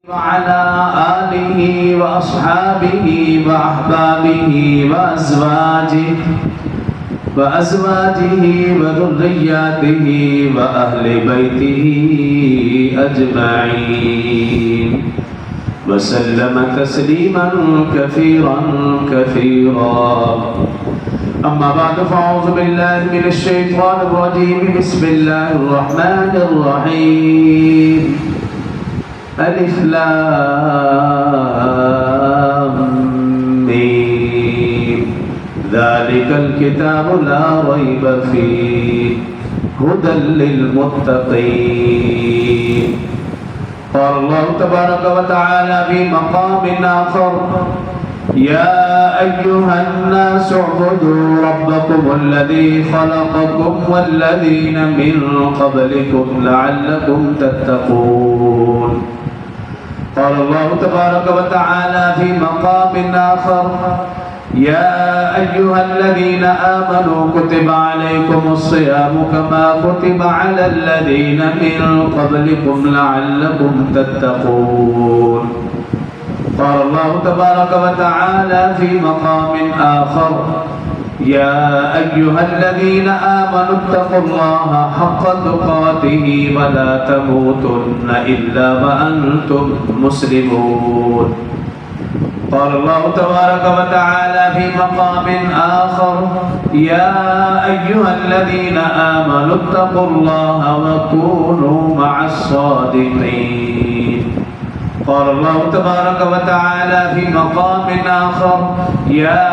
وعلى آله وأصحابه وأحبابه وأزواجه وذرياته وأهل بيته أجمعين وسلم تسليما كثيرا أما بعد فأعوذ بالله من الشيطان الرجيم بسم الله الرحمن الرحيم ألف لام ميم ذلك الكتاب لا ريب فيه هدى للمتقين. قال الله تبارك وتعالى في مقام آخر يا أيها الناس اعبدوا ربكم الذي خلقكم والذين من قبلكم لعلكم تتقون. قال الله تبارك وتعالى في مقام آخر يا أيها الذين آمنوا كتب عليكم الصيام كما كتب على الذين من قبلكم لعلكم تتقون. قال الله تبارك وتعالى في مقام آخر يا أيها الذين آمنوا اتقوا الله حق تقاته ولا تموتن إلا وأنتم مسلمون. قال الله تبارك وتعالى في مقام آخر يا أيها الذين آمنوا اتقوا الله وكونوا مع الصادقين. قال الله تبارك وتعالى في مقام آخر يا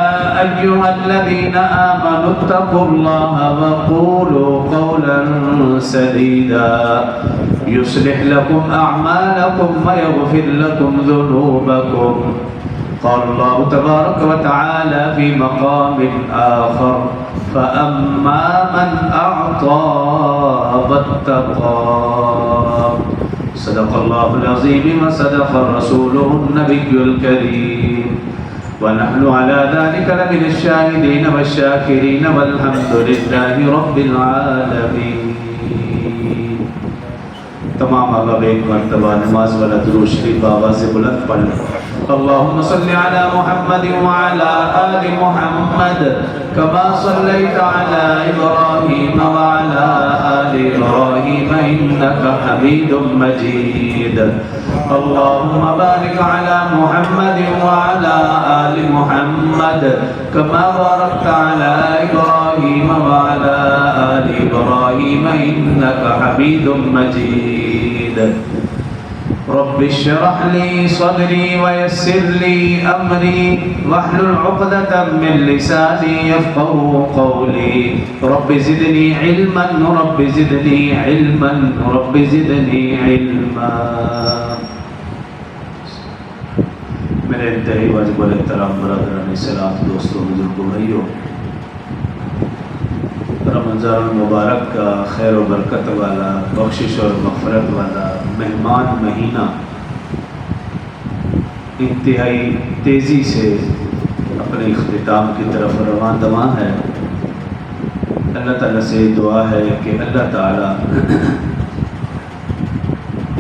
أيها الذين آمنوا اتقوا الله وقولوا قولا سديدا يصلح لكم أعمالكم ويغفر لكم ذنوبكم. قال الله تبارك وتعالى في مقام آخر فأما من أعطى واتقى. صدق الله العظيم وصدق رسوله النبي الكريم ونحن على ذلك لمن الشاهدين والشاكرين والحمد لله رب العالمين. تمام آباب ایک مرتبہ نماز والا درود شریف آواز بلند پڑھ لیں. اللهم صل على محمد وعلى آل محمد كما صليت على إبراهيم وعلى آل إبراهيم إنك حميد مجيد. اللهم بارك على محمد وعلى آل محمد كما باركت على إبراهيم وعلى آل إبراهيم إنك حميد مجيد. رب اشرح لي صدري ويسر لي أمري واحلل عقدة من لساني يفقهوا قولي. رب زدني علما رب زدني علما رب زدني علما. میرے انتہائی واجب الاحترام برادران اسلام، دوستوں، بزرگوں، بھائیوں، رمضان المبارک کا خیر و برکت والا، بخشش اور مغفرت والا مہمان مہینہ انتہائی تیزی سے اپنے اختتام کی طرف رواں دواں ہے. اللہ تعالیٰ سے دعا ہے کہ اللہ تعالیٰ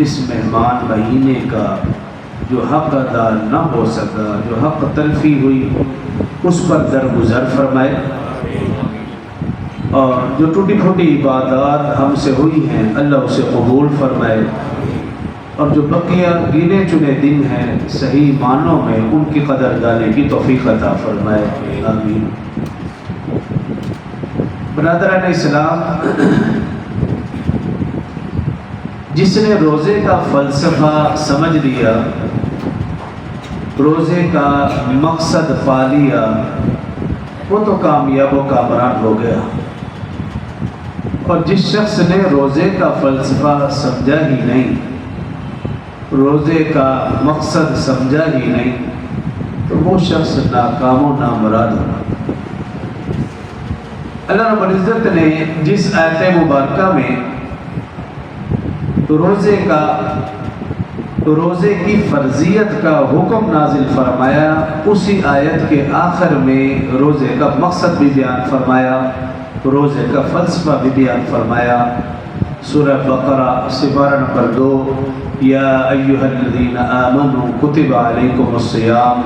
اس مہمان مہینے کا جو حق ادا نہ ہو سکا، جو حق تلفی ہوئی، اس پر درگزر فرمائے، اور جو ٹوٹی پھوٹی عبادات ہم سے ہوئی ہیں اللہ اسے قبول فرمائے، اور جو بقیہ گنے چنے دن ہیں صحیح معنوں میں ان کی قدر دانے کی توفیق عطا فرمائے. آمین. برادران اسلام، جس نے روزے کا فلسفہ سمجھ لیا، روزے کا مقصد پا لیا، وہ تو کامیاب و کامران ہو گیا. اور جس شخص نے روزے کا فلسفہ سمجھا ہی نہیں، روزے کا مقصد سمجھا ہی نہیں، تو وہ شخص ناکام و نامراد ہوگا. اللہ رب العزت نے جس آیت مبارکہ میں روزے کی فرضیت کا حکم نازل فرمایا، اسی آیت کے آخر میں روزے کا مقصد بھی بیان فرمایا، روزے کا فلسفہ بھی بیان فرمایا. سورہ بقرہ سپارہ نمبر 2، یا ایھا الذین آمنوا کتب علیکم الصیام،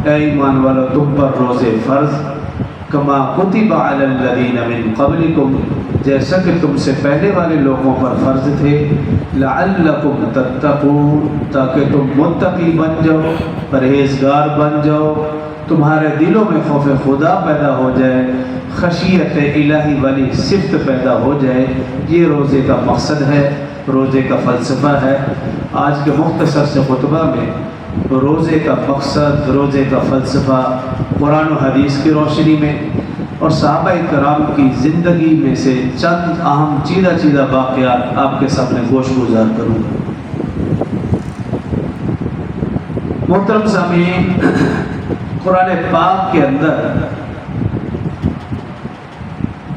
اے ایمان والو تم پر روزے فرض، کما کتب علی الذین من قبلکم، جیسا کہ تم سے پہلے والے لوگوں پر فرض تھے، لعلکم تتقون، تاکہ تم متقی بن جاؤ، پرہیزگار بن جاؤ، تمہارے دلوں میں خوف خدا پیدا ہو جائے، خشیت الہی والی صفت پیدا ہو جائے۔ یہ روزے کا مقصد ہے، روزے کا فلسفہ ہے۔ آج کے مختصر سے خطبہ میں روزے کا مقصد، روزے کا فلسفہ قرآن و حدیث کی روشنی میں اور صحابہ کرام کی زندگی میں سے چند اہم چیدہ واقعات آپ کے سامنے گوش گزار کروں گا۔ محترم سامعین، قرآن پاک کے اندر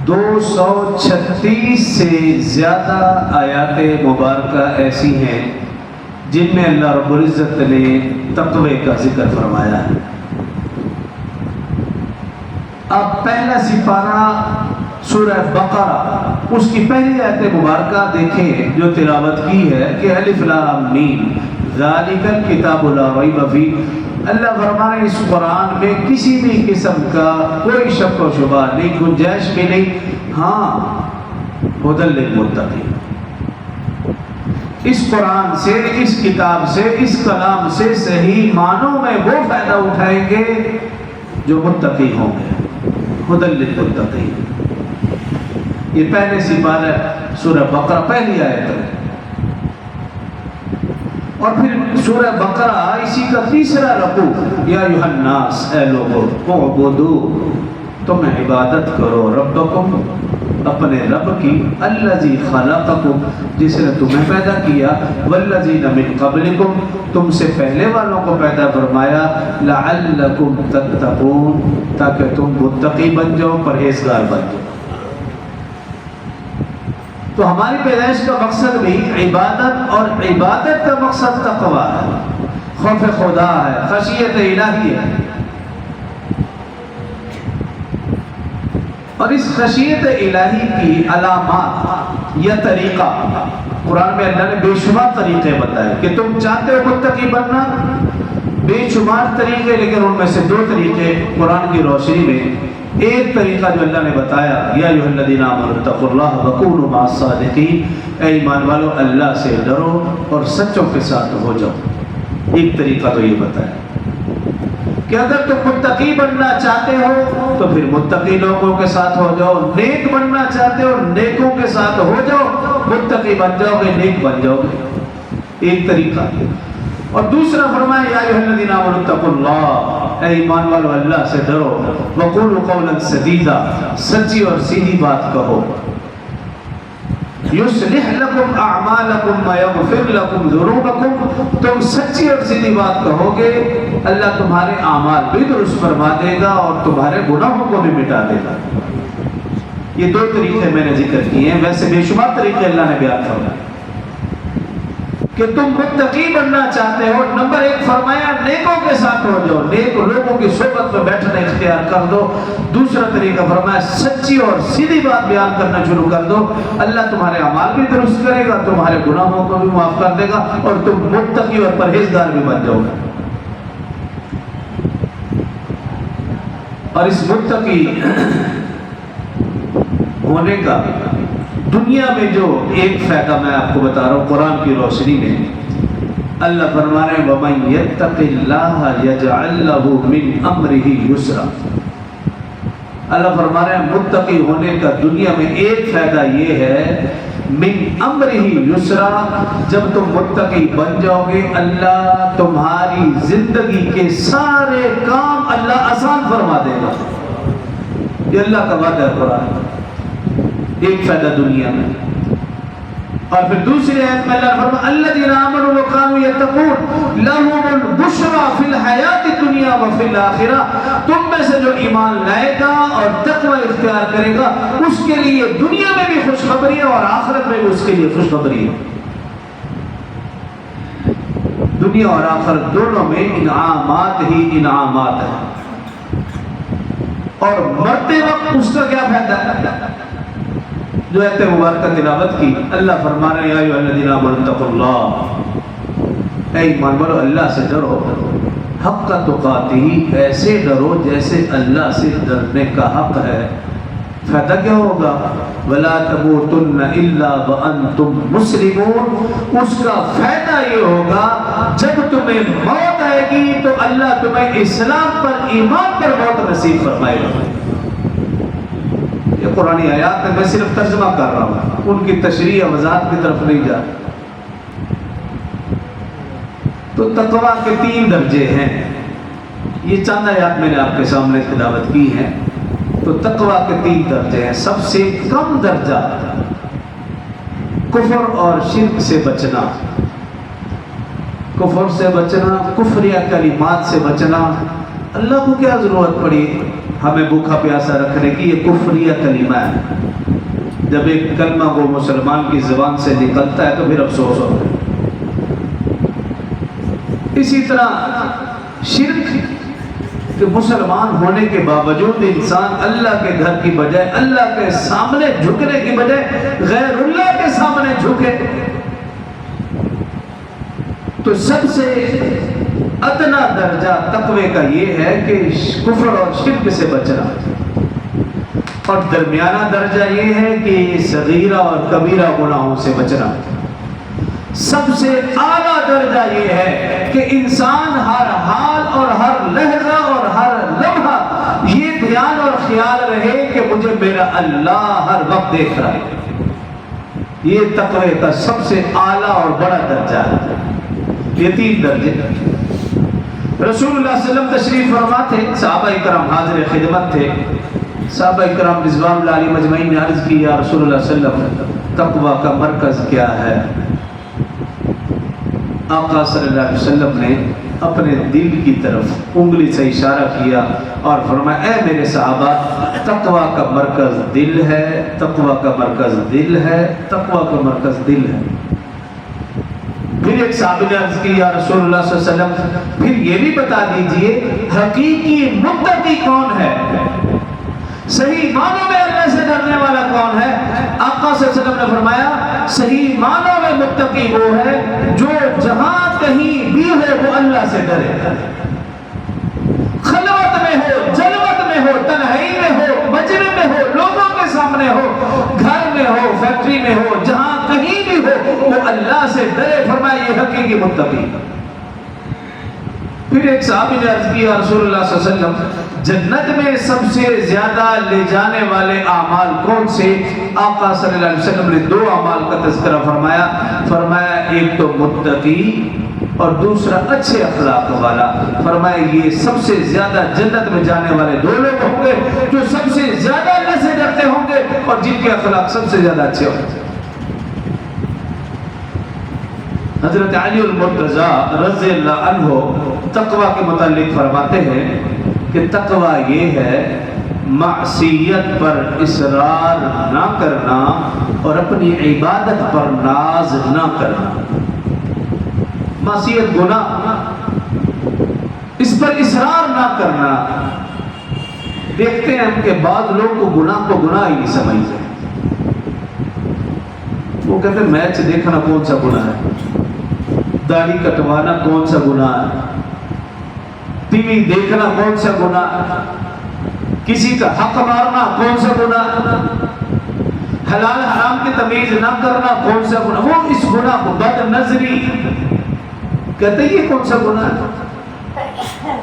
236 سے زیادہ آیات مبارکہ ایسی ہیں جن میں اللہ رب العزت نے تقوی کا ذکر فرمایا ہے۔ اب پہلا سپارہ سورہ بقرہ، اس کی پہلی آیت مبارکہ دیکھیں جو تلاوت کی ہے کہ الف لام میم ذالک الکتاب لا ریب فیہ۔ اللہ فرمانے اس قرآن میں کسی بھی قسم کا کوئی شک و شبہ نہیں، گنجائش بھی نہیں، ہاں ھدی للمتقین۔ اس قرآن سے، اس کتاب سے، اس کلام سے صحیح معنوں میں وہ فائدہ اٹھائیں گے جو متقی ہوں گے، ھدی للمتقین۔ یہ پہلے سپارہ سورہ بقرہ پہلی آیت ہے، اور پھر سورہ بقرہ اسی کا تیسرا رکوع، یا ایھا الناس، اے لوگو، اعبدوا، تم عبادت کرو، ربکم، اپنے رب کی، الذی خلقکم، جس نے تمہیں پیدا کیا، والذین من قبلکم، تم سے پہلے والوں کو پیدا فرمایا، لعلکم تتقون، تاکہ تم متقی بن جاؤ، پرہیزگار بن جاؤ۔ تو ہماری پیدائش کا مقصد بھی عبادت، اور عبادت کا مقصد تقویٰ ہے، خوف خدا ہے، خشیت الہی ہے۔ اور اس خشیت الہی کی علامات یا طریقہ، قرآن میں اللہ نے بے شمار طریقے بتائے کہ تم چاہتے ہو متقی بننا، بے شمار طریقے، لیکن ان میں سے 2 طریقے قرآن کی روشنی میں، ایک طریقہ جو اللہ نے بتایا، یا ایھا الذین آمنوا اتقوا اللہ وکونوا مع الصادقین، اے ایمان والو اللہ سے ڈرو اور سچوں کے ساتھ ہو جاؤ۔ ایک طریقہ تو یہ بتایا کہ اگر تم متقی بننا چاہتے ہو تو پھر متقی لوگوں کے ساتھ ہو جاؤ، نیک بننا چاہتے ہو نیکوں کے ساتھ ہو جاؤ، متقی بن جاؤ گے، نیک بن جاؤ گے۔ ایک طریقہ۔ اور دوسرا فرمایا، یا ایھا الذین آمنوا اتقوا اللہ، اے ایمان والو اللہ سے ڈرو، وقولوا قولا سدیدا، سچی اور سیدھی بات کہو، یصلح لکم اعمالکم ویغفر لکم ذنوبکم، تم سچی اور سیدھی بات کہو گے، اللہ تمہارے اعمال بھی درست فرما دے گا اور تمہارے گناہوں کو بھی مٹا دے گا۔ یہ 2 طریقے میں نے ذکر کیے ہیں، ویسے بے شمار طریقے اللہ نے بیان فرمائے کہ تم متقی بننا چاہتے ہو، نمبر 1 فرمایا نیکوں کے ساتھ ہو جاؤ، نیک لوگوں کی صحبت میں بیٹھنا اختیار کر دو۔ دوسرا طریقہ فرمایا سچی اور سیدھی بات بیان کرنا شروع کر دو، اللہ تمہارے اعمال بھی درست کرے گا، تمہارے گناہوں کو بھی معاف کر دے گا، اور تم متقی اور پرہیزگار بھی بن جاؤ گے۔ اور اس متقی ہونے کا دنیا میں جو ایک فائدہ میں آپ کو بتا رہا ہوں قرآن کی روشنی میں، اللہ فرما رہے ہیں وَمَن يَتَّقِ اللَّهَ يَجْعَلْ لَهُ مِنْ أَمْرِهِ يُسْرًا۔ اللہ فرما رہے ہیں متقی ہونے کا دنیا میں ایک فائدہ یہ ہے، مِنْ أَمْرِهِ يُسْرًا، جب تم متقی بن جاؤ گے اللہ تمہاری زندگی کے سارے کام اللہ آسان فرما دے گا۔ یہ اللہ کا وعدہ ہے قرآن۔ ایک فائدہ دنیا میں، اور پھر دوسری آیت میں اللہ فرماتا ہے الذین آمنوا وکانوا یتقون لہم البشریٰ فی الحیات الدنیا وفی الآخرہ، تم میں سے جو ایمان لائے گا اور تقوی اختیار کرے گا اس کے لیے دنیا میں بھی خوشخبری ہے اور آخرت میں بھی اس کے لیے خوشخبری ہے۔ دنیا اور آخرت دونوں میں انعامات ہی انعامات ہیں، اور مرتے وقت اس کا کیا فائدہ ہے؟ جو آیت مبارکہ تلاوت کی، اللہ فرما رہے ہیں یا ایھا الذین آمنوا اتقوا اللہ، اے ایمان والو اللہ سے ڈرو، حق تقاتہ، ایسے ڈرو جیسے اللہ سے ڈرنے کا حق ہے۔ فائدہ کیا ہوگا؟ وَلَا تَمُوتُنَّ إِلَّا وَأَنْتُمْ مُسْلِمُونَ، اس کا فائدہ یہ ہوگا جب تمہیں موت آئے گی تو اللہ تمہیں اسلام پر، ایمان پر موت نصیب فرمائے گا۔ یہ قرآنی آیات ہے، میں صرف ترجمہ کر رہا ہوں، ان کی تشریح وضاحت کی طرف نہیں جا رہا۔ تو تقویٰ کے 3 درجے ہیں، یہ چند آیات میں نے آپ کے سامنے تلاوت کی ہیں۔ تو تقویٰ کے 3 درجے ہیں۔ سب سے کم درجہ کفر اور شرک سے بچنا، کفر سے بچنا، کفریہ کلمات سے بچنا۔ اللہ کو کیا ضرورت پڑی ہمیں بھوکا پیاسا رکھنے کی؟ یہ کفریہ کلمہ ہے، جب ایک کلمہ وہ مسلمان کی زبان سے نکلتا ہے تو پھر افسوس ہوتا ہے۔ اسی طرح شرک کہ مسلمان ہونے کے باوجود انسان اللہ کے گھر کی بجائے، اللہ کے سامنے جھکنے کی بجائے غیر اللہ کے سامنے جھکے۔ تو سب سے ادنا درجہ تقوی کا یہ ہے کہ کفر اور شرک سے بچنا، اور درمیانہ درجہ یہ ہے کہ صغیرہ اور کبیرہ گناہوں سے بچنا۔ سب سے اعلیٰ درجہ یہ ہے کہ انسان ہر حال اور ہر لحظہ اور ہر لمحہ یہ دھیان اور خیال رہے کہ مجھے میرا اللہ ہر وقت دیکھ رہا ہے۔ یہ تقوی کا سب سے اعلیٰ اور بڑا درجہ ہے۔ یہ 3 درجے۔ رسول اللہ صلی اللہ علیہ وسلم تشریف فرما تھے، صحابہ کرام حاضر خدمت تھے۔ صحابہ کرام رضوان اللہ علیہم اجمعین نے عرض کی یا رسول اللہ صلی اللہ علیہ وسلم تقوی کا مرکز کیا ہے؟ آقا صلی اللہ علیہ وسلم نے اپنے دل کی طرف انگلی سے اشارہ کیا اور فرمایا اے میرے صحابہ، تقوی کا مرکز دل ہے، تقوی کا مرکز دل ہے، تقوی کا مرکز دل ہے۔ پھر ایک صحابی نے عرض کی یا رسول اللہ صلی اللہ علیہ وسلم پھر یہ بھی بتا دیجئے حقیقی متقی کون ہے؟ صحیح معنوں میں اللہ سے ڈرنے والا کون ہے؟ آقا صلی اللہ علیہ وسلم نے فرمایا صحیح معنوں میں متقی وہ ہے جو جہاں کہیں بھی ہو وہ اللہ سے ڈرے، خلوت میں ہو، جلوت میں ہو، تنہائی میں ہو، مجمع میں ہو، لوگوں کے سامنے ہو، گھر میں ہو، فیکٹری میں ہو، جہاں کہیں بھی ہو وہ اللہ سے ڈرے۔ فرمایا یہ حقیقی متقی۔ پھر ایک صحابی نے عرض کیا رسول اللہ صلی اللہ علیہ وسلم جنت میں سب سے زیادہ لے جانے والے اعمال کون سے؟ آقا صلی اللہ علیہ وسلم نے 2 اعمال کا تذکرہ فرمایا۔ فرمایا ایک تو متقی اور دوسرا اچھے اخلاق والا۔ فرمایا یہ سب سے زیادہ جنت میں جانے والے 2 لوگ ہوں گے جو سب سے زیادہ اللہ سے ڈرتے ہوں گے اور جن کے اخلاق سب سے زیادہ اچھے ہوں گے۔ حضرت علی المرتضیٰ رضی اللہ عنہ تقوی کے متعلق فرماتے ہیں کہ تقوی یہ ہے معصیت پر اصرار نہ کرنا اور اپنی عبادت پر ناز نہ کرنا۔ معصیت گناہ، اس پر اصرار نہ کرنا۔ دیکھتے ہیں ہم کہ بعض لوگ کو گناہ ہی نہیں سمجھتے۔ وہ کہتے ہیں میچ دیکھنا کون سا گناہ ہے، داڑھی کٹوانا کون سا گناہ ہے، ٹی وی دیکھنا کون سا گناہ ہے، کسی کا حق مارنا کون سا گناہ ہے، حلال حرام کی تمیز نہ کرنا کون سا گناہ۔ وہ اس گناہ کو بد نظری کہتے ہیں یہ کون سا گناہ ہے۔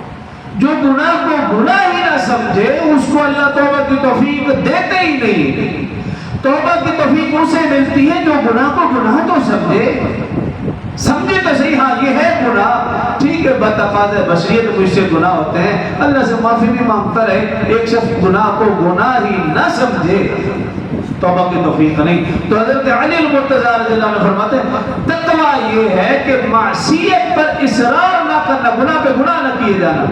جو گناہ کو گناہ ہی نہ سمجھے اس کو اللہ توبہ کی توفیق دیتے ہی نہیں۔ توبہ کی توفیق اسے ملتی ہے جو گناہ کو گناہ تو سمجھے تو صحیح، ہاں یہ ہے گناہ، ٹھیک ہے، بتفاض بشریت مجھ سے گناہ ہوتے ہیں، اللہ سے معافی بھی مانگتا رہے۔ ایک شخص گناہ کو گناہ ہی نہ سمجھے، توبہ کی توفیق نہیں۔ تو حضرت علی المرتضیٰ رضی اللہ عنہ فرماتے ہیں تقوی یہ ہے کہ معصیت پر اصرار نہ کرنا، گناہ پہ گناہ نہ کیے جانا،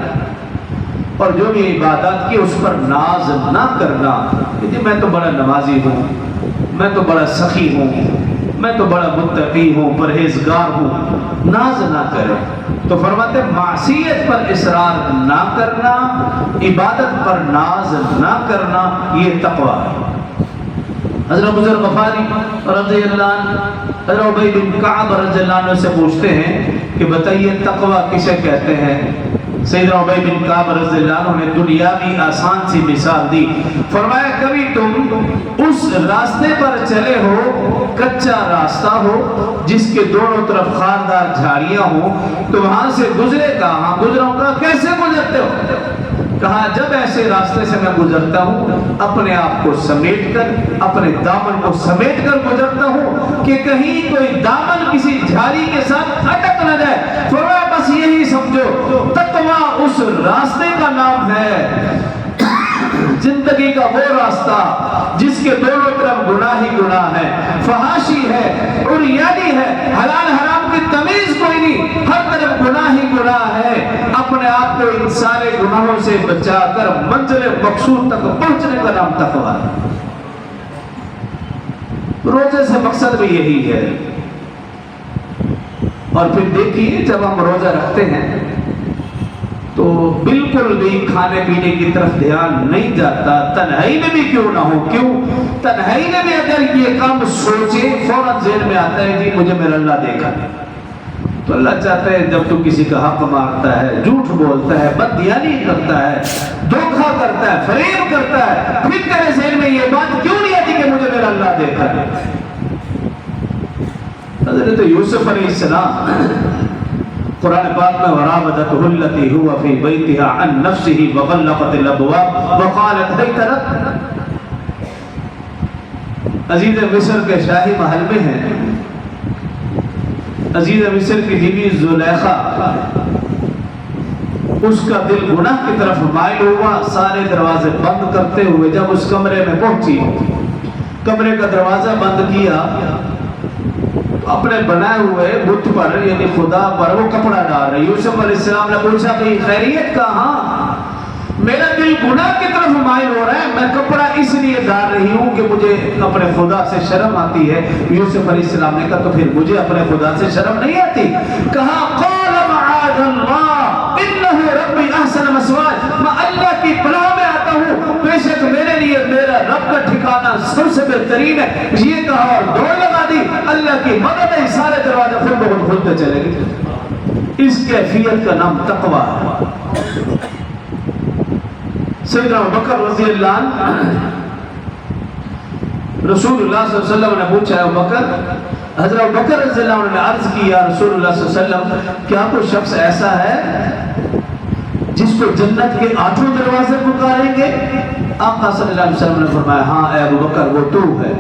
اور جو بھی عبادت کی اس پر ناز نہ کرنا کہ جی میں تو بڑا نمازی ہوں، میں تو بڑا سخی ہوں، میں تو بڑا متقی ہوں، پرہیزگار ہوں، ناز نہ کرے۔ تو فرماتے معصیت پر اصرار نہ کرنا، عبادت پر ناز نہ کرنا، یہ تقوی ہے۔ حضرت بزر غفاری رضی اللہ عنہ حضرت عبی بن کعب رضی اللہ عنہ سے پوچھتے ہیں کہ بتائیے تقوی کسے کہتے ہیں؟ سیدنا عبی بن کعب رضی اللہ عنہ نے دنیاوی آسان سی مثال دی، فرمایا کبھی تم اس راستے پر چلے ہو، کچا راستہ ہو جس کے دونوں طرف خاردار جھاڑیاں ہوں، تو وہاں سے گزرے کہاں گزروں گا، کیسے گزرتے ہو؟ کہا جب ایسے راستے سے میں گزرتا ہوں اپنے آپ کو سمیٹ کر، اپنے دامن کو سمیٹ کر گزرتا ہوں کہ کہیں کوئی دامن کسی جھاڑی کے ساتھ اٹک نہ جائے۔ فرمایا بس یہی سمجھو تقویٰ اس راستے کا نام ہے، زندگی کا وہ راستہ جس کے دونوں طرف گناہ ہی گناہ ہے، فحاشی ہے، عریانی ہے، حلال حرام کی تمیز کوئی نہیں، ہر طرف گناہ ہی گناہ ہے۔ اپنے آپ کو ان سارے گناہوں سے بچا کر منزل مقصود تک پہنچنے کا نام تقویٰ ہے۔ روزے سے مقصد بھی یہی ہے۔ اور پھر دیکھیے جب ہم روزہ رکھتے ہیں تو بالکل بھی کھانے پینے کی طرف دھیان نہیں جاتا، تنہائی میں بھی کیوں نہ ہو، کیوں تنہائی میں بھی اگر یہ کام سوچے فوراً ذہن میں آتا ہے جی مجھے میرا اللہ دیکھا۔ تو اللہ چاہتا ہے جب تو کسی کا حق مارتا ہے، جھوٹ بولتا ہے، بددیانی کرتا ہے، دھوکہ کرتا ہے، فریب کرتا ہے، پھر تیرے ذہن میں یہ بات کیوں نہیں آتی کہ مجھے میرا اللہ دیکھا ہے؟ حضرت یوسف علیہ السلام قرآن پاک میں وراودته التي هو في بيتها عن نفسه وغلقت الابواب وقالت هيت لك، عزیز مصر کے شاہی محل میں ہیں، عزیز مصر کی بیوی زلیخا، اس کا دل گناہ کی طرف مائل ہوا، سارے دروازے بند کرتے ہوئے جب اس کمرے میں پہنچی، کمرے کا دروازہ بند کیا، اپنے بنائے ہوئے بت پر یعنی خدا پر وہ کپڑا ڈال رہی۔ یوسف علیہ السلام نے پوچھا کہ خیریت کہاں؟ میرا دل گناہ کی طرف مائل ہو رہا ہے، میں کپڑا اس لیے ڈال رہی ہوں کہ مجھے اپنے خدا سے شرم آتی ہے۔ یوسف علیہ السلام نے کہا تو پھر مجھے اپنے خدا سے شرم نہیں آتی؟ کہا قال معاذ اللہ انہ ربی احسن مثواي، میں اللہ کی پناہ میں آتا ہوں، بے شک میرے لیے میرا رب کا ٹھکانہ سب سے بہترین ہے۔ یہ کہا اور دوڑ لگا دی، اللہ کی مدد ہے، سارے دروازے خود بخود کھلتے چلے گئے۔ اس کیفیت کا نام تقویٰ ہے۔ سیدنا ابوبکر رضی اللہ عنہ رسول اللہ صلی اللہ علیہ وسلم نے پوچھا ہے ابوبکر، حضرت ابوبکر رضی اللہ عنہ نے عرض کی یا رسول اللہ صلی اللہ علیہ وسلم کیا کوئی شخص ایسا ہے جس کو جنت کے 8 دروازے پکاریں گے؟ آقا صلی اللہ علیہ وسلم نے فرمایا ہاں اے ابوبکر وہ تو ہے،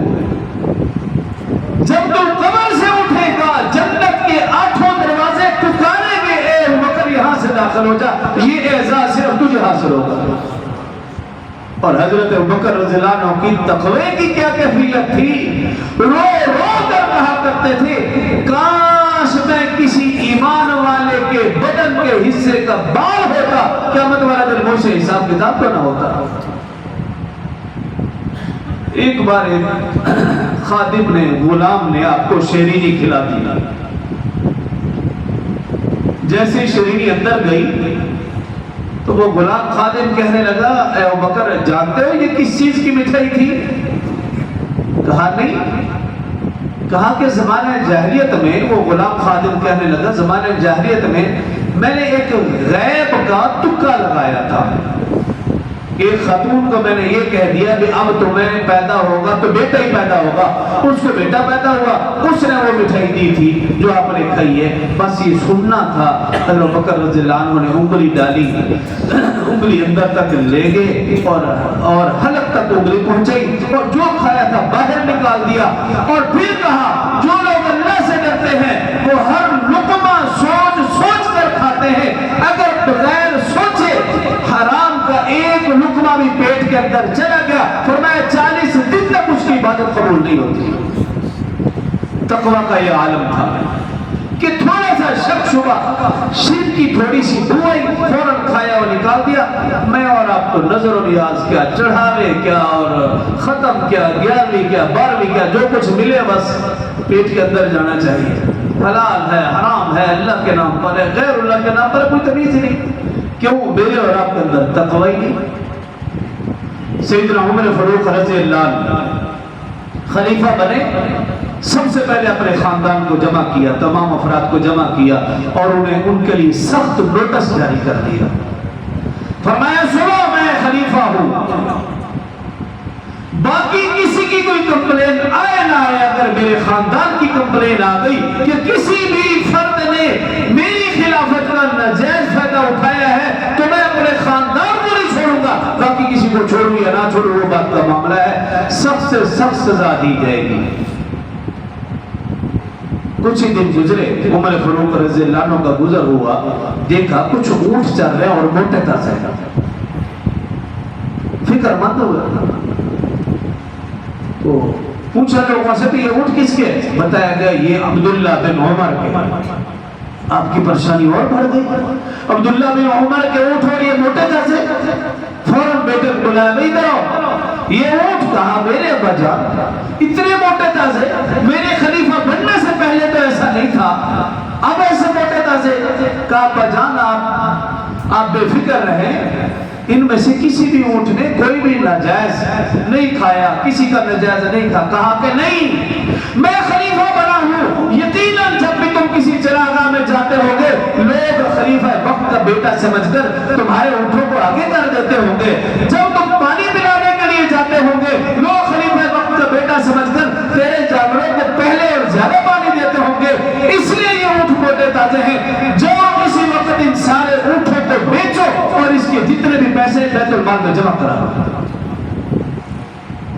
جب تو قبر سے اٹھے گا جنت کے 8 دروازے پکاریں گے اے ابوبکر یہاں سے داخل ہو جا، یہ اعزاز صرف تجھے حاصل ہوگا۔ اور حضرت ابوبکر رضی اللہ عنہ کی تقوی کی کیا کیفیت تھی، رو رو کر کہا کرتے تھے کاش میں کسی ایمان والے کے بدن کے حصے کا بال ہوتا، قیامت والا دن مجھ سے حساب کتاب تو نہ ہوتا۔ ایک بار ایک خادم نے غلام نے آپ کو شیرینی کھلا دی، جیسے شیرینی اندر گئی تو وہ غلام خادم کہنے لگا اے ابوبکر جانتے ہو یہ کس چیز کی مٹھائی تھی؟ کہا نہیں۔ کہا کہ زمانہ جاہلیت میں، وہ غلام خادم کہنے لگا زمانہ جاہلیت میں نے ایک غیب کا تکا لگایا تھا، ایک خاتون کو میں نے یہ کہہ دیا کہ اب تمہیں پیدا ہوگا تو بیٹا ہی پیدا ہوگا، اس کو بیٹا پیدا ہوا، اس نے وہ مٹھائی دی تھی جو آپ نے کھائی ہے، بس یہ سننا تھا۔ حضرت ابوبکر رضی اللہ عنہ نے انگلی ڈالی، انگلی اندر تک لے گئے اور حلق تک انگلی پہنچائی اور جو کھایا تھا باہر نکال دیا، اور پھر کہا جو لوگ اللہ سے ڈرتے ہیں وہ ہر لقمہ سوچ سوچ کر کھاتے ہیں، اگر بغیر سوچے حرام کا ایک لقمہ بھی پیٹ کے اندر چلا گیا فرمایا 40 دن تک اس کی عبادت قبول نہیں ہوتی۔ تقویٰ کا یہ عالم تھا کہ تھوڑا سا شک شبہ شرک کی تھوڑی سی بوئی فوراً کھایا اور نکال دیا۔ میں اور آپ کو نظر و نیاز کیا، چڑھاوے کیا اور ختم کیا، 11ویں کیا، 12ویں کیا، جو کچھ ملے بس پیٹ کے اندر جانا چاہیے۔ حلال ہے، حرام ہے، اللہ کے نام پر ہے، غیر اللہ کے نام پر کوئی تمیز ہی نہیں۔ کیوں؟ میرے اور آپ کے اندر تقوی نہیں۔ سیدنا عمر فاروق رضی اللہ عنہ خلیفہ بنے، سب سے پہلے اپنے خاندان کو جمع کیا، تمام افراد کو جمع کیا اور انہیں ان کے لیے سخت نوٹس جاری کر دیا۔ فرمایا سنو میں خلیفہ ہوں، باقی کسی کی کوئی کمپلین آئے نہ آئے، اگر میرے خاندان کی کمپلین آ گئی کہ کسی بھی فرد نے میری خلافت کا ناجائز فائدہ اٹھایا ہے تو میں اپنے خاندان کو نہیں چھوڑوں گا، باقی کسی کو چھوڑوں یا نہ چھوڑوں وہ بات کا معاملہ ہے، سخت سے سخت سزا دی جائے گی۔ کچھ ہی دن گزرے، عمر فاروق رضی اللہ عنہ کا گزر ہوا، دیکھا کچھ اونٹ چل رہے اور موٹے تازے، فکر مند ہوا تو پوچھا لوگوں سے کہ یہ اونٹ کس کے؟ بتایا گیا یہ عبداللہ بن عمر کے۔ آپ کی پریشانی اور بڑھ گئی، عبداللہ بن عمر کے اونٹ اور یہ موٹے تازے، فوراً بیٹے کو بلایا، بھائی ادھر یہ اونٹ کہاں؟ میرے ابا جان اتنے موٹے تازے، میرے خلیفہ بننے سے پہلے تو ایسا نہیں تھا، اب ایسے موٹے تازے؟ کہا ابا جان آپ بے فکر رہیں، ان میں سے کسی بھی اونٹ نے کوئی بھی ناجائز نہیں کھایا، کسی کا ناجائز نہیں کھا۔ کہا کہ نہیں، میں خلیفہ بنا ہوں، یقیناً جب بھی تم کسی چراگاہ میں جاتے ہوگے لوگ خلیفہ وقت کا بیٹا سمجھ کر تمہارے اونٹوں کو آگے کر دیتے ہوں گے، جب تم پانی پلانے کے لیے جاتے ہوں گے لوگ خلیفہ وقت کا بیٹا سمجھ کر تیرے جانوروں کو پہلے اور زیادہ پانی دیتے ہوں گے، اس لیے یہ اونٹ موٹے تازے ہیں۔ جو کسی وقت ان سارے اونٹوں کو بیچو اور اس کے جتنے بھی پیسے بیت المال میں جمع کرا۔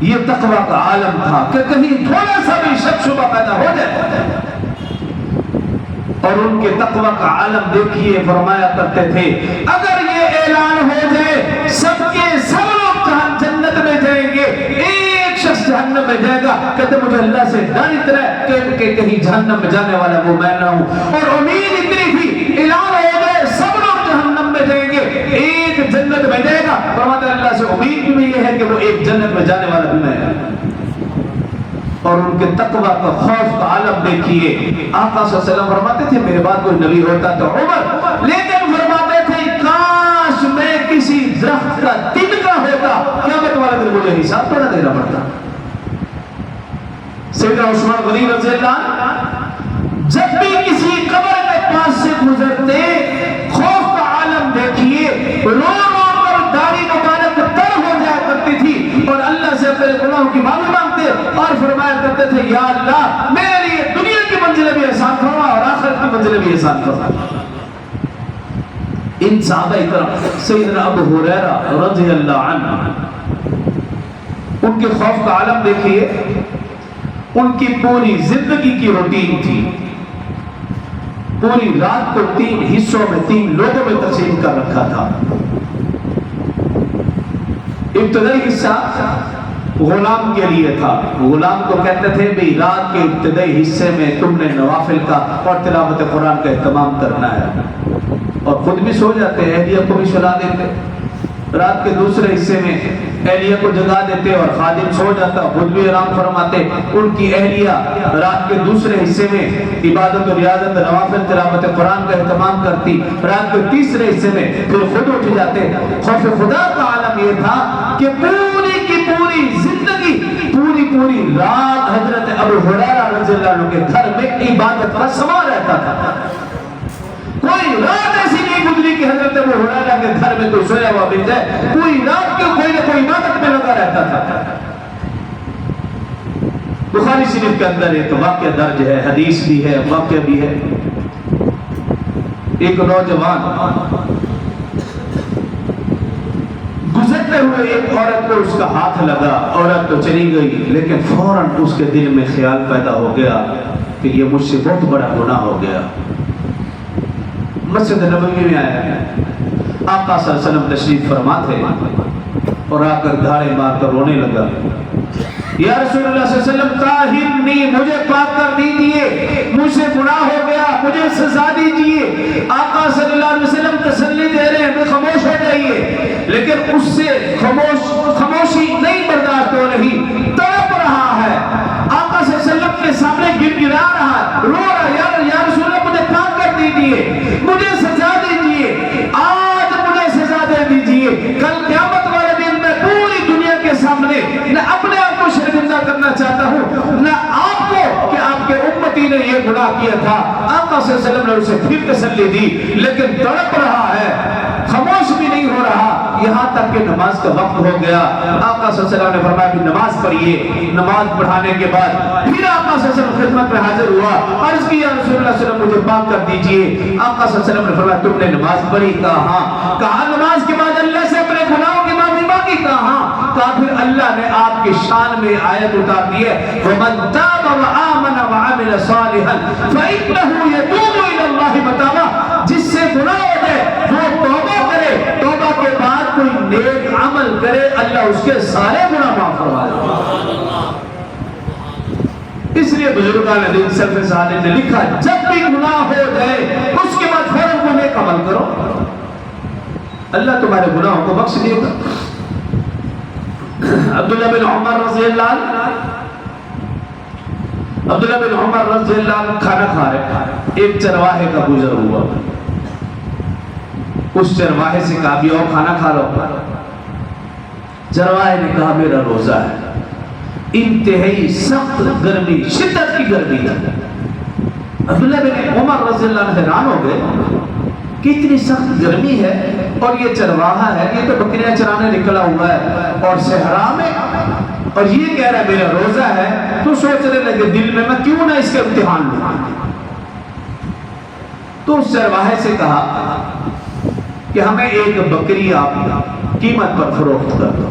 یہ تقویٰ کا عالم تھا کہ کہیں تھوڑا سا بھی شک شبہ پیدا ہو جائے، اور ان کے تقویٰ کا عالم دیکھیے، فرمایا کرتے تھے اگر یہ اعلان ہو جائے سب کے سب لوگ جنت میں جائیں گے، ایک شخص جہنم میں جائے گا، کہتے مجھے اللہ سے ڈر اتنا ہے کہ کہیں جہنم میں جانے والا وہ میں نہ ہوں، اور امید اتنی تھی اعلان ہو جائے سب لوگ جہنم میں جائیں گے ایک جنت میں جائے گا، فرماتے اللہ سے امید بھی یہ ہے کہ وہ ایک جنت میں جانے والا بھی میں ہے۔ اور ان کے تقویٰ کا خوف کا عالم دیکھیے، آقا صلی اللہ علیہ وسلم فرماتے تھے میرے بعد کوئی نبی ہوتا تو عمر، لیکن فرماتے تھے کاش میں کسی درخت کا تنکا ہوتا، قیامت والا دن مجھے حساب تو نہ دینا پڑتا۔ سیدنا عثمان غنی رضی اللہ عنہ جب بھی کسی قبر کے پاس سے گزرتے خوف کا عالم دیکھیے، رو رو کر داڑھی مبارک تر ہو جایا کرتی تھی اور اللہ سے اپنے گناہوں کی معافی مانگتے اور فرمایا کرتے تھے یا اللہ میرے لیے دنیا کی منزلیں بھی آسان فرما اور آخرت کی منزلیں بھی آسان فرما۔ ان صحابہ اکرام سیدنا ابو ہریرہ رضی اللہ عنہ، ان کے خوف کا عالم دیکھیے، ان کی پوری زندگی کی روٹین تھی، پوری رات کو 3 حصوں میں 3 لوگوں میں تقسیم کر رکھا تھا۔ ابتدائی حصہ غلام کے لیے تھا، غلام کو کہتے تھے بھی رات کے ابتدائی حصے میں تم نے نوافل کا اور تلاوت قرآن کا اہتمام کرنا ہے، اور خود بھی سو جاتے، اہلیہ کو بھی سلا دیتے، رات کے دوسرے حصے میں اہلیہ کو جگا دیتے اور خادم سو جاتا، خود بھی آرام فرماتے، ان کی اہلیہ رات کے دوسرے حصے میں عبادت و ریاضت نوافل تلاوت قرآن کا اہتمام کرتی، رات کے تیسرے حصے میں پھر خود اٹھ جاتے۔ خوف خدا کا عالم یہ تھا کہ پوری کی پوری زندگی پوری رات حضرت ابو ہریرہ رضی اللہ عنہ کے گھر میں عبادت کا سما رہتا تھا، کوئی رات ایسی نہیں گزری کہ حضرت ابو ہریرہ کے گھر میں کوئی سویا ہوا مل جائے، کوئی رات کے کوئی نہ کوئی عبادت میں لگا رہتا تھا۔ بخاری شریف کے اندر ایک واقعہ درج ہے، حدیث بھی ہے، واقعہ بھی ہے۔ ایک نوجوان گزرتے ہوئے ایک عورت کو اس کا ہاتھ لگا، عورت تو چلی گئی، لیکن فوراً اس کے دل میں خیال پیدا ہو گیا کہ یہ مجھ سے بہت بڑا گناہ ہو گیا۔ مسجد نبوی میں آیا، آقا صلی اللہ علیہ وسلم تشریف فرما تھے اور آ کر دھاڑے مار کر رونے لگا، یا رسول اللہ صلی اللہ علیہ وسلم طاہرنی، مجھے پاک کر دیجئے، مجھ سے گناہ ہو گیا، مجھے سزا دیجئے۔ آقا صلی اللہ علیہ وسلم تسلی دے رہے ہیں کہ خاموش ہو جائیے، لیکن اس سے خاموشی نہیں برداشت ہو رہی، تڑپ رہا ہے، آقا صلی اللہ علیہ وسلم کے سامنے گر گرا رہا ہے، رو رہا ہے، یا رسول اللہ مجھے پاک کر دیجئے، مجھے سزا دیجئے، آج مجھے سزا دے دیجئے، کل قیامت والے دن میں پوری دنیا کے سامنے نہ اپنے آپ کو شرمندہ کرنا چاہتا ہوں گناہ کیا تھا، آقا صلی اللہ علیہ وسلم نے اسے پھر تسلی دی، لیکن تڑپ رہا ہے، خاموش بھی نہیں ہو رہا، یہاں تک کہ نماز کا وقت ہو گیا۔ آقا صلی اللہ علیہ وسلم نے فرمایا کہ نماز پڑھیے۔ نماز پڑھانے کے بعد پھر آقا صلی اللہ علیہ وسلم خدمت میں حاضر ہوا، عرض کیا رسول اللہ صلی اللہ علیہ وسلم مجھے پاک کر دیجئے۔ آقا صلی اللہ علیہ وسلم نے فرمایا تم نے نماز پڑھی؟ کہا ہاں۔ کہا نماز کے بعد اللہ سے اپنے گناہوں کی معافی مانگی؟ کہا ہاں۔ کہا پھر اللہ نے آپ کی شان میں آیت اتار دی ہے، وَمَن تَابَ وَآمَنَ وَعَمِلَ صَالِحًا فَإِنَّهُ يَتُوبُ إِلَى اللَّهِ مَتَابًا۔ جس سے گناہ ہو جائے وہ توبہ کرے، توبہ کے بعد کوئی نیک عمل کرے، اللہ اس کے سارے گناہ معاف فرما دے۔ اس لیے بزرگان دین سلف صالح نے لکھا جب بھی گناہ ہو جائے اس کے بعد فوراً کوئی نیک عمل کرو، اللہ تمہارے گناہوں کو بخش دے گا۔ عبداللہ بن عمر رضی اللہ عنہ کھانا کھا رہے، ایک چرواہے کا گزر ہوا، اس چرواہے سے کہا بھی اور کھانا کھا لو۔ چرواہے نے کہا میرا روزہ ہے۔ انتہائی سخت گرمی، شدت کی گرمی ہے۔ عبداللہ بن عمر رضی اللہ عنہ حیران ہو گئے کہ اتنی سخت گرمی ہے اور یہ چرواہا ہے، یہ تو بکریاں چرانے نکلا ہوا ہے اور صحرا میں، اور یہ کہہ رہا ہے میرا روزہ ہے۔ تو سوچنے لگے دل میں کیوں نہ اس کے امتحان لوں۔ تو اس چرواہے سے کہا کہ ہمیں ایک بکری آپ قیمت پر فروخت کر دو۔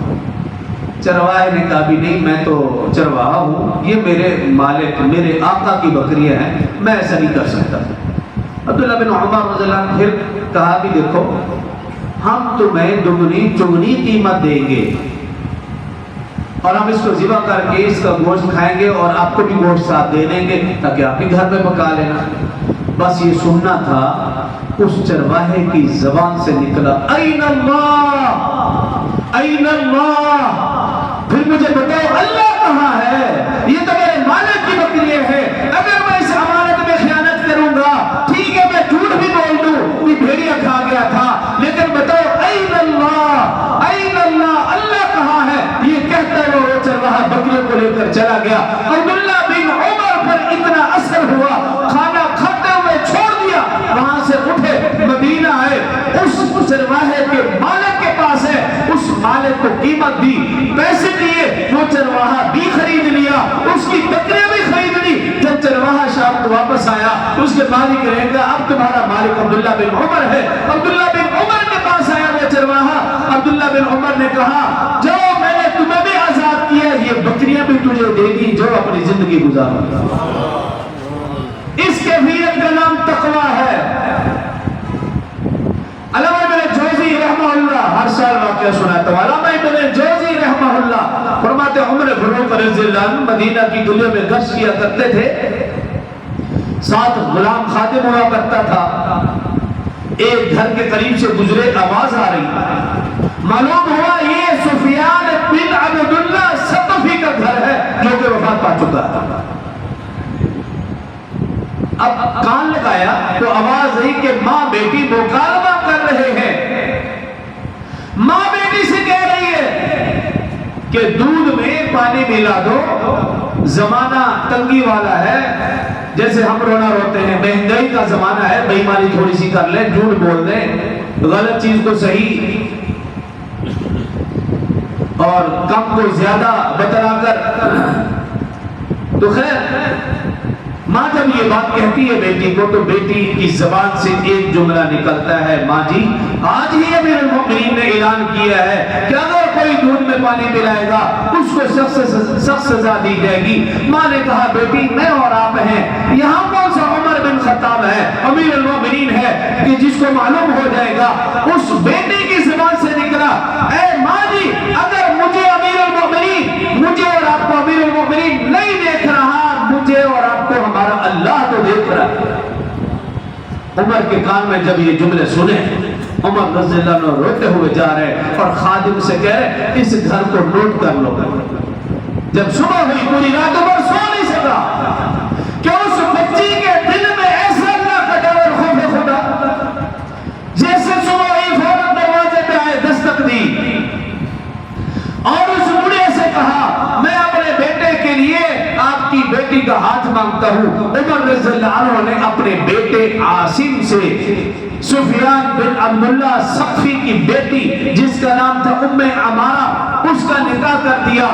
چرواہے نے کہا بھی نہیں، میں تو چرواہا ہوں، یہ میرے مالک میرے آقا کی بکریاں ہیں، میں ایسا نہیں کر سکتا۔ عبداللہ بن عمر رضی اللہ عنہ پھر کہا بھی دیکھو ہم تمہیں دگنی چگنی قیمت دیں گے اور ہم اس کو ذبح کر کے اس کا گوشت کھائیں گے اور آپ کو بھی گوشت ساتھ دے دیں گے تاکہ آپ بھی گھر میں پکا لینا۔ بس یہ سننا تھا، اس چرواہے کی زبان سے نکلا این اللہ این اللہ، پھر مجھے بتاؤ اللہ کہاں ہے؟ یہ تو میرے مالک کی بکریاں ہیں، اگر میں اس امانت میں خیانت کروں گا ٹھیک ہے، میں جھوٹ بھی بول دوں کہ بھیڑیا کھا گیا تھا، لیکن بتاؤ این اللہ این اللہ، اللہ کہاں ہے؟ یہ کہتا ہے وہ چرواہا بکریوں کو لے کر چلا گیا۔ عبداللہ بن عمر پر اتنا اثر ہوا، کھانا کھاتے ہوئے چھوڑ دیا، وہاں سے اٹھے مدینہ آئے، اس چرواہے کے مالک کے پاس ہے، اس مالک کو قیمت دی، پیسے دیے، وہ چرواہا بھی خرید لیا، اس کی بکریاں بھی خرید لی۔ جب چرواہا شام کو واپس آیا اس کے مالک رہے گا اب تمہارا مالک عبداللہ بن عمر ہے۔ عبداللہ بن عمر کے پاس آیا وہ چرواہا، عبداللہ بن عمر نے کہا جو میں نے تمہیں بھی آزاد کیا، یہ بکریاں بھی تجھے دے دی، جو اپنی زندگی گزارا۔ اس کیفیت کا نام تقویٰ ہے۔ علامہ ابن جوزی رحمہ اللہ، ہر سال واقعہ سناتا ہوں، علامہ ابن جوزی رحمہ اللہ فرماتے عمر فاروق رضی اللہ عنہ مدینہ کی گلیوں میں گشت کیا کرتے تھے، ساتھ غلام خادم ہوا کرتا تھا۔ ایک گھر کے قریب سے گزرے، آواز آ رہی، معلوم ہوا یہ سفیان بن عبداللہ ثقفی کا گھر ہے جو کہ وفات پا چکا ہے۔ اب کان لگایا تو آواز آئی کہ ماں بیٹی مکالمہ کر رہے ہیں۔ ماں بیٹی سے کہہ رہی ہے کہ دودھ میں پانی ملا دو، زمانہ تنگی والا ہے، جیسے ہم رونا روتے ہیں، مہنگائی کا زمانہ ہے، بے ایمانی تھوڑی سی کر لیں، جھوٹ بول دیں، غلط چیز کو صحیح اور کم کو زیادہ بتلا کر۔ تو خیر ماں جب یہ بات کہتی ہے بیٹی کو تو بیٹی کی زبان سے ایک جملہ نکلتا ہے، ماں جی آج ہی امیر المؤمنین نے اعلان کیا ہے کہ اگر کوئی دودھ میں پانی ملائے گا اس کو سخت سزا دی جائے گی۔ ماں نے کہا بیٹی میں اور آپ ہیں، یہاں کون سا عمر بن خطاب ہے، امیر المؤمنین ہے کہ جس کو معلوم ہو جائے گا؟ اس بیٹی کی زبان سے نکلا اے ماں جی اگر مجھے امیر المؤمنین، مجھے اور آپ کو امیر المؤمنین نہیں دیکھ رہا، مجھے اور آپ کو ہمارا اللہ تو دیکھ رہا ہے۔ عمر کے کان میں جب یہ جملے سنے، عمر رضی اللہ عنہ روتے ہوئے جا رہے اور خادم سے کہہ رہے اس گھر کو نوٹ کر لو۔ جب صبح ہوئی پوری رات عمر سو نہیں سکا کہ اس بچی کے دل میں ایسا اللہ کا ڈر اور خوف خدا، جیسے صبح ہوئی فوراً دروازے پہ آئے، دستک دی اور اس بڑھے سے کہا میں اپنے بیٹے کے لیے آپ کی بیٹی بیٹی کا ہاتھ مانگتا ہوں۔ عمر رضی اللہ عنہ نے اپنے بیٹے عاصم سے سفیان بن عبداللہ ثقفی کی بیٹی جس کا نام تھا ام عمارہ، اس کا نکاح کر دیا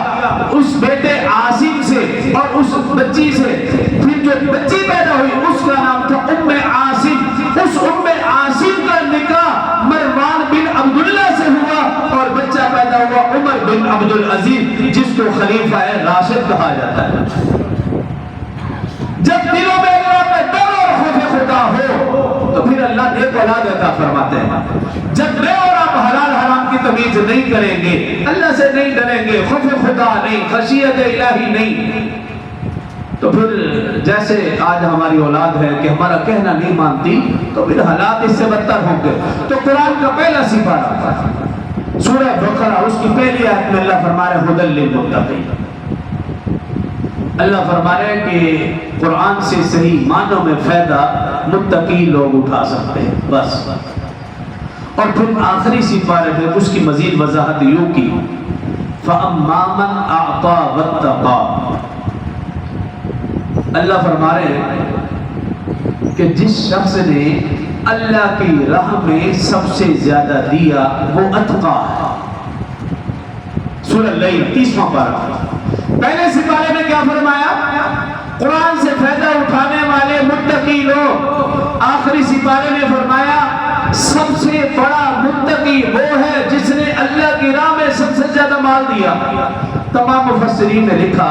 اس بیٹے عاصم سے، اور اس بچی سے پھر جو بچی پیدا ہوئی اس کا نام تھا ام عاصم۔ اس ام عاصم کا نکاح مروان بن عبداللہ سے ہوا اور بچہ پیدا ہوا عمر بن عبدالعزیز جس کو خلیفہ راشد کہا جاتا ہے۔ جب دلوں میں اللہ کا ڈر اور خوف خدا ہو تو پھر اللہ نیک اولاد عطا فرماتے ہیں۔ جب میں اور آپ حلال حرام کی تمیز نہیں کریں گے، اللہ سے نہیں ڈریں گے، خوف خدا نہیں، خشیت الہی نہیں، تو پھر جیسے آج ہماری اولاد ہے کہ ہمارا کہنا نہیں مانتی، تو پھر حالات اس سے بدتر ہوں گے۔ تو قرآن کا پہلا سپارہ سورہ بقرہ اس کی پہلی آیت میں اللہ فرما رہے ہیں ھدی للمتقین۔ اللہ فرما رہے ہیں کہ قرآن سے صحیح معنوں میں فائدہ متقی لوگ اٹھا سکتے ہیں بس۔ اور پھر آخری سپارے میں اس کی مزید وضاحت یوں کی فَأَمَّا مَنْ أَعْطَى وَاتَّقَى۔ اللہ فرما رہے ہیں کہ جس شخص نے اللہ کی راہ میں سب سے زیادہ دیا وہ اتقا ہے۔ سورہ اللیل 30واں پارہ۔ پہلے سپارے میں کیا فرمایا؟ قرآن سے فائدہ اٹھانے والے متقی لوگ۔ آخری سپارے میں فرمایا سب سے بڑا متقی وہ ہے جس نے اللہ کی راہ میں سب سے زیادہ مال دیا۔ تمام مفسرین نے لکھا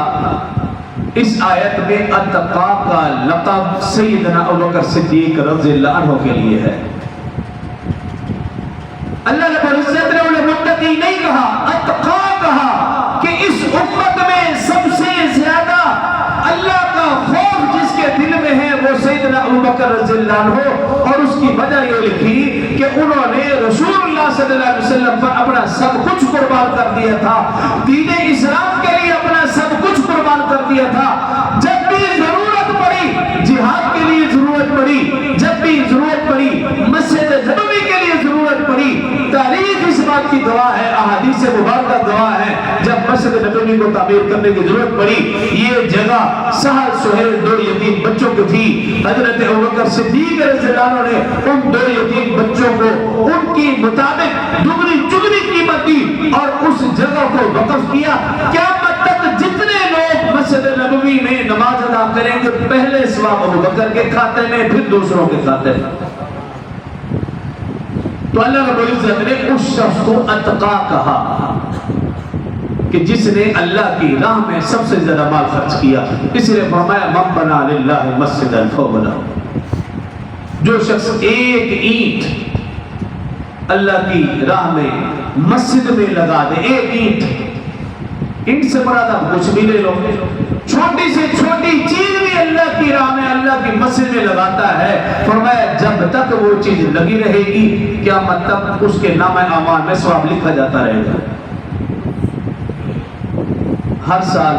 اس آیت میں اتقا کا لقب سیدنا ابوبکر صدیق رضی اللہ عنہ کے لیے ہے۔ اللہ رب العزت نے انہیں متقی نہیں کہا، اتقا کہا کہ اس امت میں سب سے زیادہ اللہ کا خوف جس کے دل میں ہے وہ سیدنا ابوبکر رضی اللہ عنہ۔ اور اس کی وجہ یہ لکھی کہ انہوں نے رسول اللہ صلی اللہ علیہ وسلم پر اپنا سب کچھ قربان کر دیا تھا، دین اسلام کے لیے اپنا سب کچھ قربان کر دیا تھا۔ جب بھی ضرورت پڑی جہاد کے لیے ضرورت پڑی، جب بھی ضرورت پڑی مسجد نبوی کے لیے ضرورت پڑی، تاریخ اس بات کی گواہ ہے، احادیث مبارکہ گواہ ہے، جب مسجد نبوی کو تعمیر کرنے کی ضرورت پڑی یہ جگہ سہل سہیل 2 یتیم بچوں کی تھی، حضرت ابوبکر صدیق رضی اللہ عنہ نے ان 2 یتیم بچوں کو ان کی مطابق دگنی چگنی قیمت دی اور اس جگہ کو وقف کیا۔ قیامت تک جتنے لوگ مسجد نبوی میں نماز ادا کریں گے پہلے ثواب ابوبکر کے کھاتے میں پھر دوسروں کے کھاتے میں۔ تو اللہ رب العزت نے اس شخص کو اتقا کہا کہ جس نے اللہ کی راہ میں سب سے زیادہ مال خرچ کیا۔ اس لیے فرمایا من بنا للہ مسجدا فبناه، جو شخص ایک اینٹ اللہ کی راہ میں مسجد میں لگا دے، ایک اینٹ سے مراد آپ کچھ بھی لے لو، چھوٹی سے چھوٹی چیز بھی اللہ کی راہ میں اللہ کی مسجد میں لگاتا ہے، فرمایا جب تک وہ چیز لگی رہے گی قیامت تک اس کے نام اعمال میں ثواب لکھا جاتا رہے گا۔ ہر سال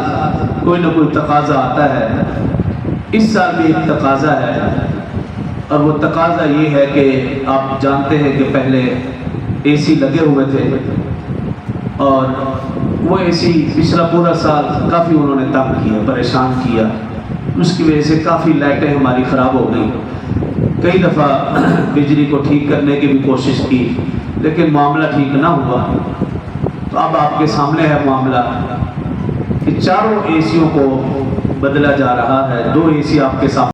کوئی نہ کوئی تقاضا آتا ہے، اس سال بھی ایک تقاضا ہے، اور وہ تقاضا یہ ہے کہ آپ جانتے ہیں کہ پہلے اے سی لگے ہوئے تھے اور وہ اے سی پچھلا پورا سال کافی انہوں نے تنگ کیا، پریشان کیا، اس کی وجہ سے کافی لائٹیں ہماری خراب ہو گئی۔ کئی دفعہ بجلی کو ٹھیک کرنے کی بھی کوشش کی لیکن معاملہ ٹھیک نہ ہوا۔ تو اب آپ کے سامنے ہے معاملہ کہ 4 اے سیوں کو بدلا جا رہا ہے، 2 اے سی آپ کے سامنے